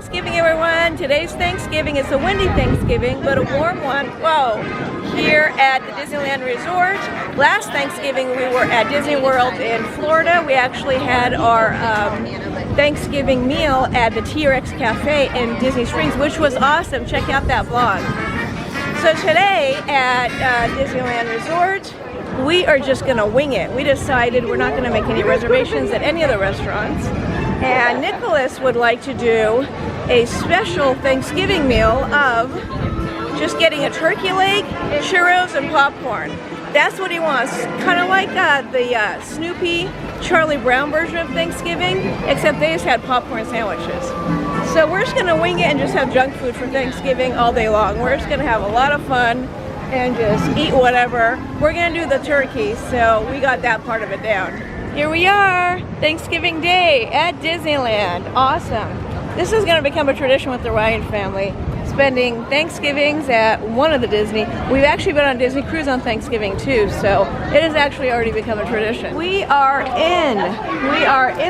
Thanksgiving, everyone. Today's Thanksgiving. It's a windy Thanksgiving, but a warm one. Whoa! Here at the Disneyland Resort. Last Thanksgiving we were at Disney World in Florida. We actually had our Thanksgiving meal at the T-Rex Cafe in Disney Springs, which was awesome. Check out that vlog. So today at Disneyland Resort, we are just gonna wing it. We decided we're not gonna make any reservations at any of the restaurants. And Nicholas would like to do a special Thanksgiving meal of just getting a turkey leg, churros, and popcorn. That's what he wants. Kind of like the Snoopy Charlie Brown version of Thanksgiving, except they just had popcorn sandwiches. So we're just gonna wing it and just have junk food for Thanksgiving all day long. We're just gonna have a lot of fun and just eat whatever. We're gonna do the turkey, so we got that part of it down. Here we are, Thanksgiving Day at Disneyland. Awesome. This is gonna become a tradition with the Ryan family, spending Thanksgivings at one of the Disney. We've actually been on Disney Cruise on Thanksgiving too, so it has actually already become a tradition. We are in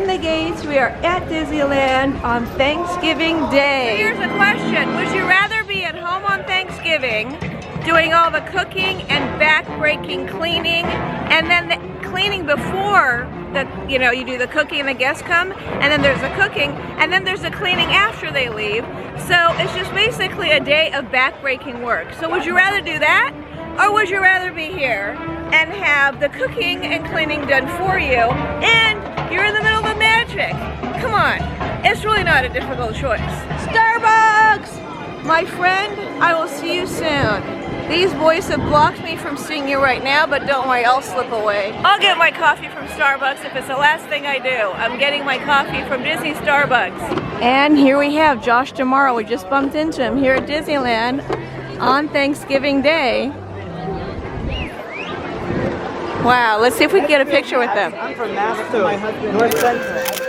the gates. We are at Disneyland on Thanksgiving Day. So here's a question. Would you rather be at home on Thanksgiving doing all the cooking and back-breaking cleaning, and then the cleaning before you do the cooking and the guests come, and then there's the cooking, and then there's the cleaning after they leave. So it's just basically a day of back-breaking work. So would you rather do that, or would you rather be here and have the cooking and cleaning done for you, and you're in the middle of magic? Come on, it's really not a difficult choice. Starbucks! My friend, I will see you soon. These boys have blocked me from seeing you right now, but don't worry, I'll slip away. I'll get my coffee from Starbucks if it's the last thing I do. I'm getting my coffee from Disney Starbucks. And here we have Josh tomorrow. We just bumped into him here at Disneyland on Thanksgiving Day. Wow, let's see if we can get a picture with them. I'm from Maxwell, my husband, North Central.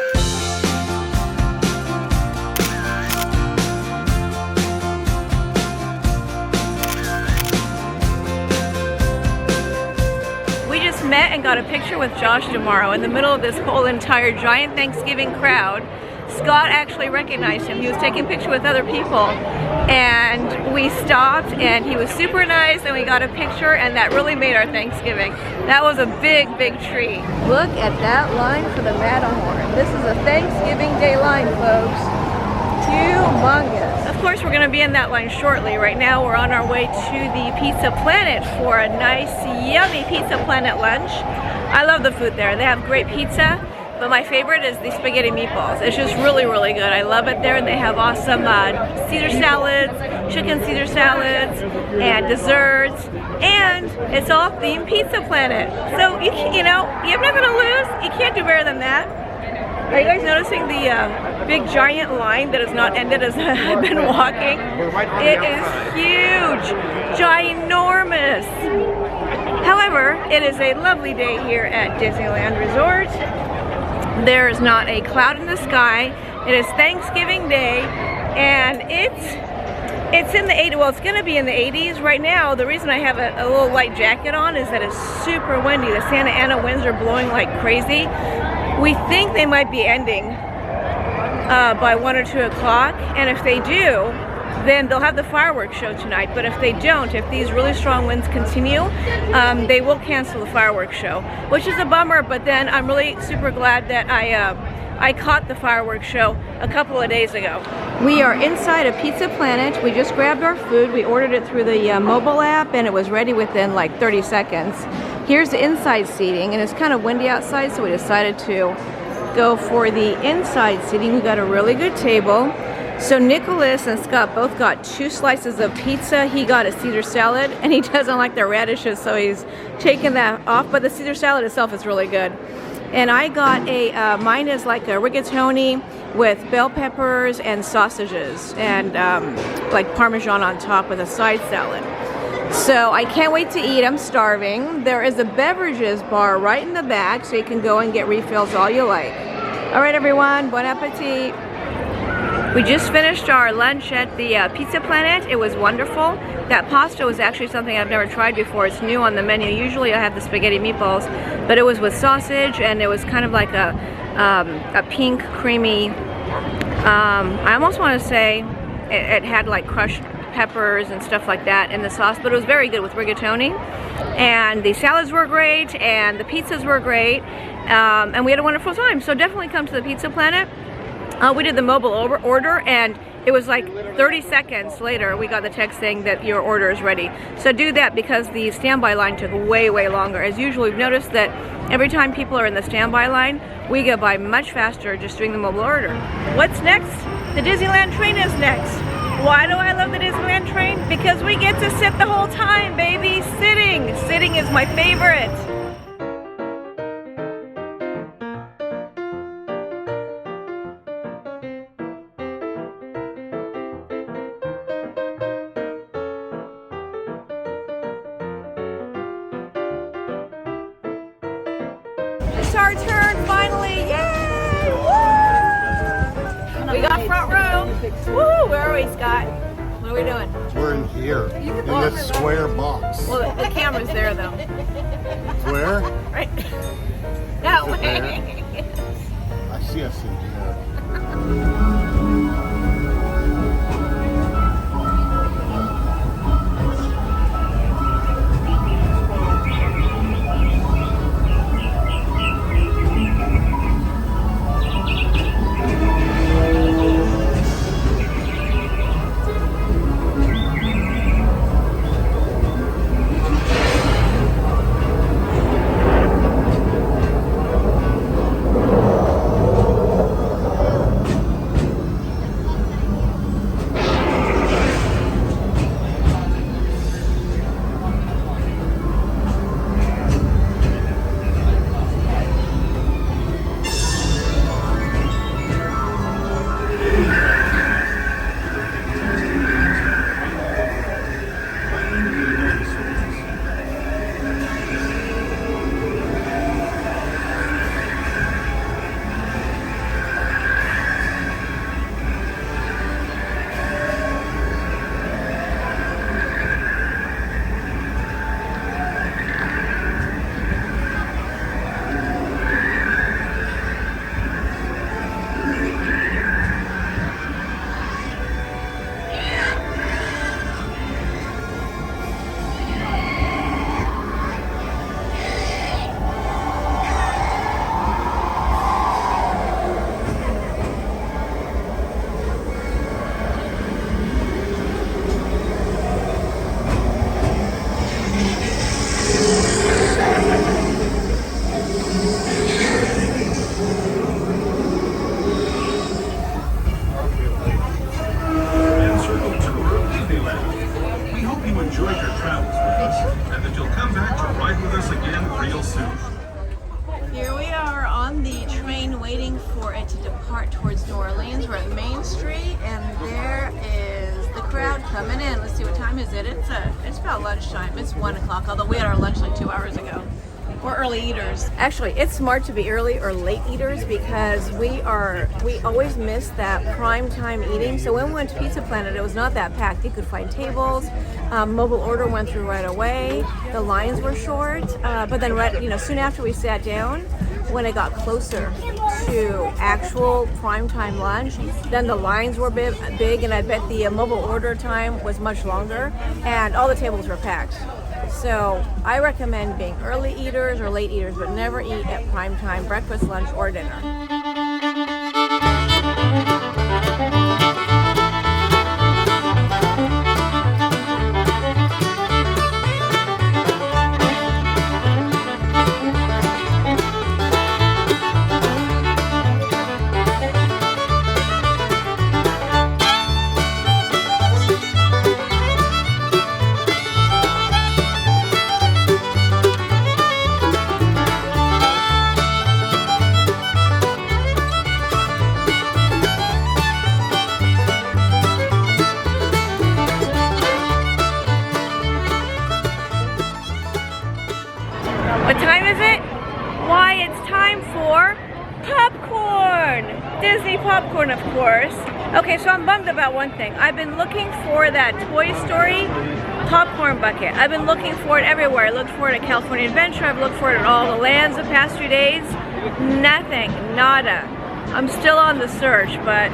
Met and got a picture with Josh tomorrow in the middle of this whole entire giant Thanksgiving crowd. Scott actually recognized him. He was taking a picture with other people, and we stopped, and he was super nice, and we got a picture, and that really made our Thanksgiving. That was a big, big treat. Look at that line for the Matterhorn. This is a Thanksgiving Day line, folks. Humongous. Of course, we're going to be in that line shortly. Right now, we're on our way to the Pizza Planet for a nice, yummy Pizza Planet lunch. I love the food there. They have great pizza, but my favorite is the spaghetti meatballs. It's just really, really good. I love it there, and they have awesome Caesar salads, chicken Caesar salads, and desserts, and it's all themed Pizza Planet. So, you have nothing to lose. You can't do better than that. Are you guys noticing the big giant line that has not ended as I've been walking? It is huge, ginormous. However, it is a lovely day here at Disneyland Resort. There is not a cloud in the sky. It is Thanksgiving Day, and it's in the 80s. Well, it's going to be in the 80s right now. The reason I have a little light jacket on is that it's super windy. The Santa Ana winds are blowing like crazy. We think they might be ending by 1 or 2 o'clock, and if they do, then they'll have the fireworks show tonight. But if they don't, if these really strong winds continue, they will cancel the fireworks show, which is a bummer. But then I'm really super glad that I caught the fireworks show a couple of days ago. We are inside a Pizza Planet. We just grabbed our food. We ordered it through the mobile app, and it was ready within like 30 seconds. Here's the inside seating, and it's kind of windy outside, so we decided to go for the inside seating. We got a really good table. So Nicholas and Scott both got 2 slices of pizza. He got a Caesar salad, and he doesn't like the radishes, so he's taken that off, but the Caesar salad itself is really good. And I got mine is like a rigatoni with bell peppers and sausages, and like Parmesan on top with a side salad. So I can't wait to eat. I'm starving. There is a beverages bar right in the back, so you can go and get refills all you like. All right, everyone, bon appetit. We just finished our lunch at the Pizza Planet. It was wonderful. That pasta was actually something I've never tried before. It's new on the menu. Usually I have the spaghetti meatballs, but it was with sausage, and it was kind of like a pink, creamy I almost want to say it had like crushed peppers and stuff like that in the sauce, but it was very good with rigatoni. And the salads were great, and the pizzas were great, and we had a wonderful time. So definitely come to the Pizza Planet. We did the mobile order, and it was like 30 seconds later we got the text saying that your order is ready. So do that, because the standby line took way longer. As usual, we've noticed that every time people are in the standby line, we go by much faster just doing the mobile order. What's next? The Disneyland train is next. Why do I love the Disneyland train? Because we get to sit the whole time, baby. Sitting. Sitting is my favorite. It's our turn finally. Yay! Woo! We got front row. Woo! Where are we, Scott? What are we doing? We're in here, in this square box. Well, the camera's there though. Where? Right. That Is it way. I see us in here. Towards New Orleans. We're at Main Street, and there is the crowd coming in. Let's see, what time is it? It's about lunchtime. It's 1 o'clock, although we had our lunch like 2 hours ago. We're early eaters. Actually, it's smart to be early or late eaters, because we always miss that prime time eating. So when we went to Pizza Planet, it was not that packed. You could find tables. Mobile order went through right away. The lines were short, but then soon after we sat down, when it got closer to actual primetime lunch, then the lines were big, and I bet the mobile order time was much longer, and all the tables were packed. So I recommend being early eaters or late eaters, but never eat at primetime, breakfast, lunch, or dinner. What time is it? Why, it's time for popcorn! Disney popcorn, of course. Okay, so I'm bummed about one thing. I've been looking for that Toy Story popcorn bucket. I've been looking for it everywhere. I looked for it at California Adventure. I've looked for it at all the lands the past few days. Nothing. Nada. I'm still on the search, but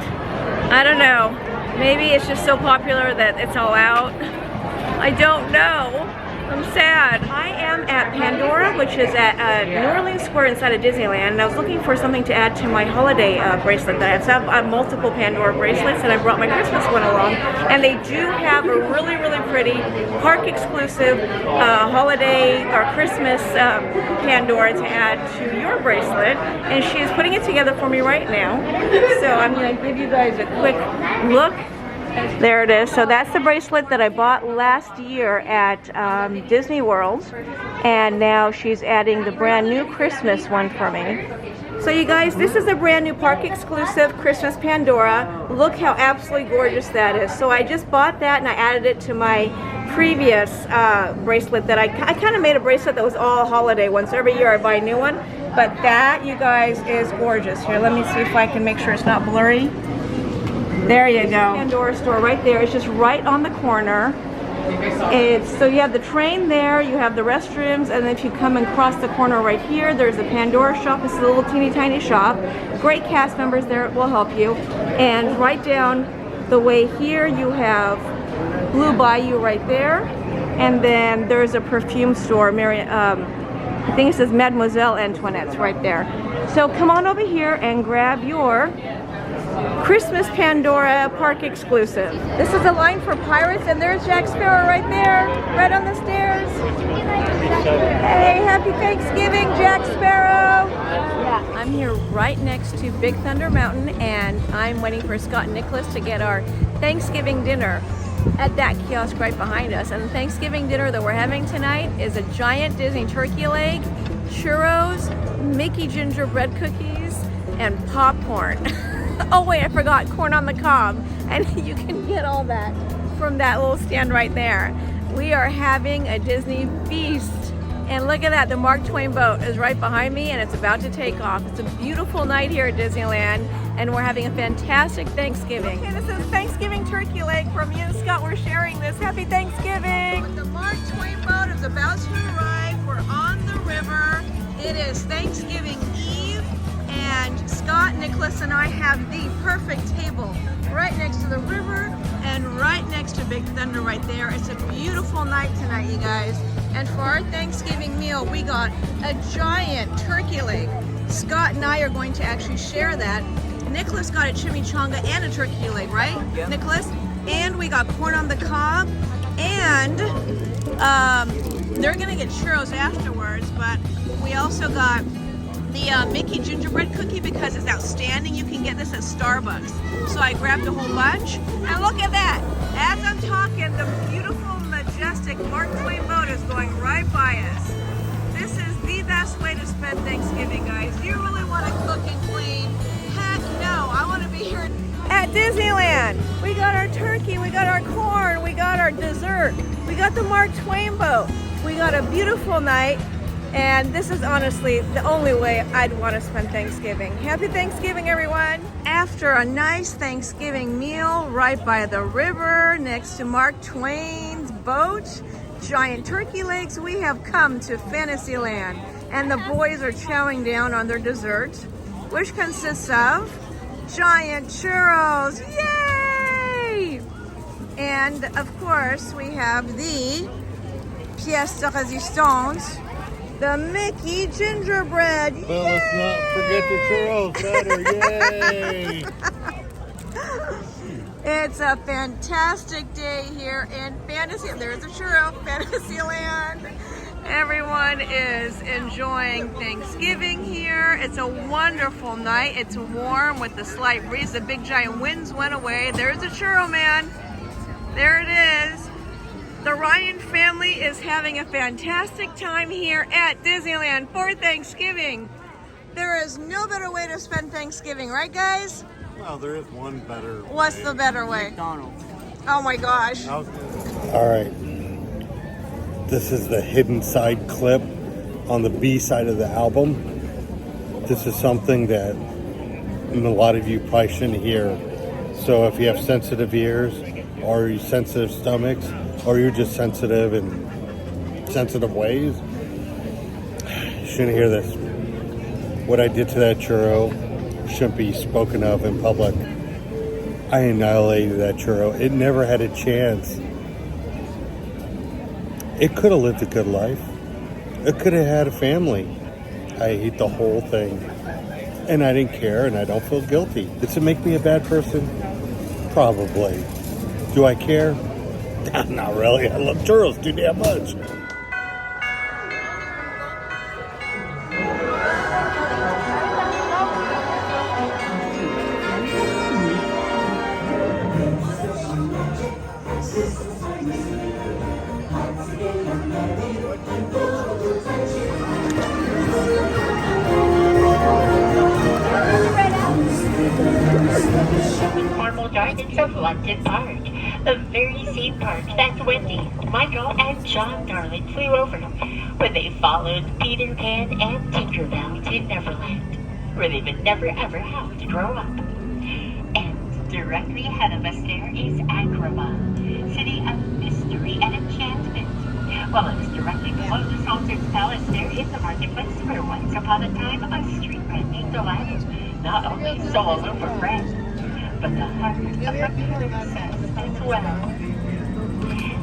I don't know. Maybe it's just so popular that it's all out. I don't know. I'm sad. I am at Pandora, which is at New Orleans Square inside of Disneyland, and I was looking for something to add to my holiday bracelet that I have. So I have multiple Pandora bracelets, and I brought my Christmas one along. And they do have a really, really pretty park-exclusive holiday or Christmas Pandora to add to your bracelet. And she is putting it together for me right now. So I'm going to give you guys a quick look. There it is. So that's the bracelet that I bought last year at Disney World, and now she's adding the brand new Christmas one for me. So you guys, this is a brand new park exclusive Christmas Pandora. Look how absolutely gorgeous that is. So I just bought that and I added it to my previous bracelet that I kind of made a bracelet that was all holiday ones. So every year I buy a new one, but that, you guys, is gorgeous. Here, let me see if I can make sure it's not blurry. There you go. Pandora store right there. It's just right on the corner. So you have the train there, you have the restrooms, and if you come across the corner right here, there's the Pandora shop. It's a little teeny tiny shop. Great cast members there will help you. And right down the way here, you have Blue Bayou right there. And then there's a perfume store, I think it says Mademoiselle Antoinette's right there. So come on over here and grab your Christmas Pandora park exclusive. This is a line for Pirates, and there's Jack Sparrow right there, right on the stairs. Hey, happy Thanksgiving, Jack Sparrow. Yeah, I'm here right next to Big Thunder Mountain, and I'm waiting for Scott and Nicholas to get our Thanksgiving dinner at that kiosk right behind us. And the Thanksgiving dinner that we're having tonight is a giant Disney turkey leg, churros, Mickey gingerbread cookies, and popcorn. Oh wait, I forgot, corn on the cob. And you can get all that from that little stand right there. We are having a Disney feast. And look at that, the Mark Twain boat is right behind me and it's about to take off. It's a beautiful night here at Disneyland and we're having a fantastic Thanksgiving. Okay, this is Thanksgiving turkey leg from me and Scott. We're sharing this. Happy Thanksgiving. The Mark Twain boat is about to arrive. We're on the river. It is Thanksgiving Eve. And Scott, Nicholas, and I have the perfect table right next to the river and right next to Big Thunder right there. It's a beautiful night tonight, you guys. And for our Thanksgiving meal, we got a giant turkey leg. Scott and I are going to actually share that. Nicholas got a chimichanga and a turkey leg, right, yeah. Nicholas? And we got corn on the cob. And they're gonna get churros afterwards, but we also got the Mickey gingerbread cookie because it's outstanding. You can get this at Starbucks. So I grabbed a whole bunch. And look at that. As I'm talking, the beautiful, majestic Mark Twain boat is going right by us. This is the best way to spend Thanksgiving, guys. You really want to cook and clean? Heck no. I want to be here at Disneyland. We got our turkey, we got our corn, we got our dessert, we got the Mark Twain boat. We got a beautiful night. And this is honestly the only way I'd want to spend Thanksgiving. Happy Thanksgiving, everyone. After a nice Thanksgiving meal right by the river next to Mark Twain's boat, giant turkey legs, we have come to Fantasyland. And the boys are chowing down on their dessert, which consists of giant churros. Yay! And of course, we have the pièce de résistance, the Mickey gingerbread. Well, let's not forget the churros batter. Yay! It's a fantastic day here in Fantasyland. There's a churro, Fantasyland. Everyone is enjoying Thanksgiving here. It's a wonderful night. It's warm with the slight breeze. The big giant winds went away. There's a churro man. There it is. The Ryan family is having a fantastic time here at Disneyland for Thanksgiving. There is no better way to spend Thanksgiving, right guys? Well, there is one better way. What's the better way? McDonald's. Oh my gosh. All right. This is the hidden side clip on the B side of the album. This is something that a lot of you probably shouldn't hear. So if you have sensitive ears or you sensitive stomachs or you're just sensitive in sensitive ways, you shouldn't hear this. What I did to that churro shouldn't be spoken of in public. I annihilated that churro. It never had a chance. It could have lived a good life. It could have had a family. I ate the whole thing. And I didn't care, and I don't feel guilty. Does it make me a bad person? Probably. Do I care? Not really. I love churros too damn much. Informal Gardens of London Park, the very same park that Wendy, Michael, and John Darling flew over when they followed Peter Pan and Tinkerbell to Neverland, where they would never ever have to grow up. And directly ahead of us there is Agrabah, city of mystery and enchantment. Well, it is directly below the Sultan's Palace there in the marketplace where once upon a time a street vending delighted not only soul for bread, but the heart of the princess as well.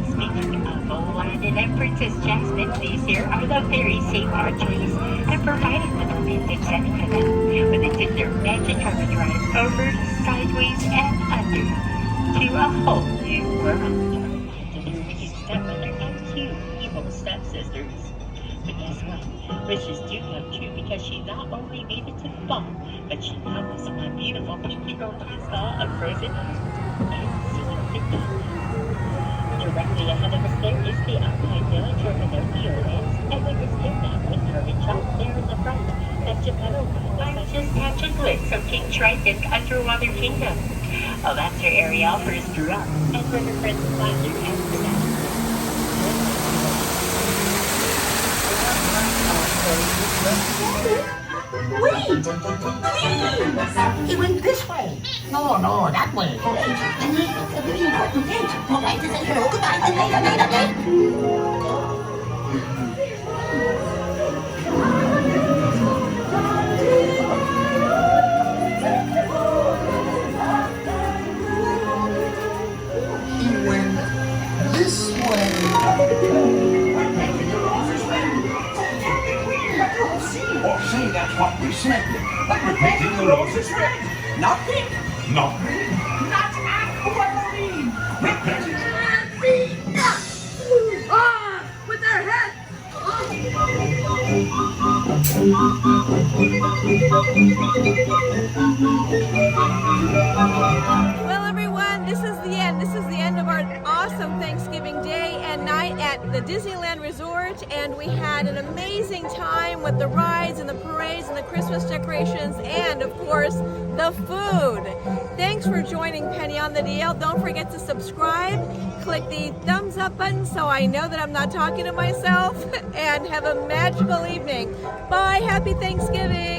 Speaking of Aladdin and Princess Jasmine, these here are the very same archeries that provided the romantic setting for them when they did their magic carpet ride over, sideways, and under to a whole new world. To their wicked stepmother and two evil stepsisters. But guess what? Wishes do come true because she not only made it to the ball, but she now has a beautiful pinky gold crystal of frozen and secret directly ahead of us there is the Alpine Village or Pinocchio Lands, and there is Kidnap with Curvy Chop there in the front. And Geppetto by just catch a glimpse of King Triton's underwater kingdom. Oh, that's where Ariel first grew up, and where her friends Flounder and Snack. Wait! Please! He went this way. No, that way. And it's a very important gate. All right, to say hello, goodbye, and later. He went this way. Or say that's what we said. But we're painting the roses red. Not pink. Not green. Not aquamarine. We're painting green. Ah! With their head. Well, everyone, this is the end. This is the end of our awesome Thanksgiving Day and night at the Disneyland Resort, and we had an amazing time with the rides and the parades and the Christmas decorations and, of course, the food. Thanks for joining Penny on the Deal. Don't forget to subscribe. Click the thumbs up button so I know that I'm not talking to myself, and have a magical evening. Bye. Happy Thanksgiving.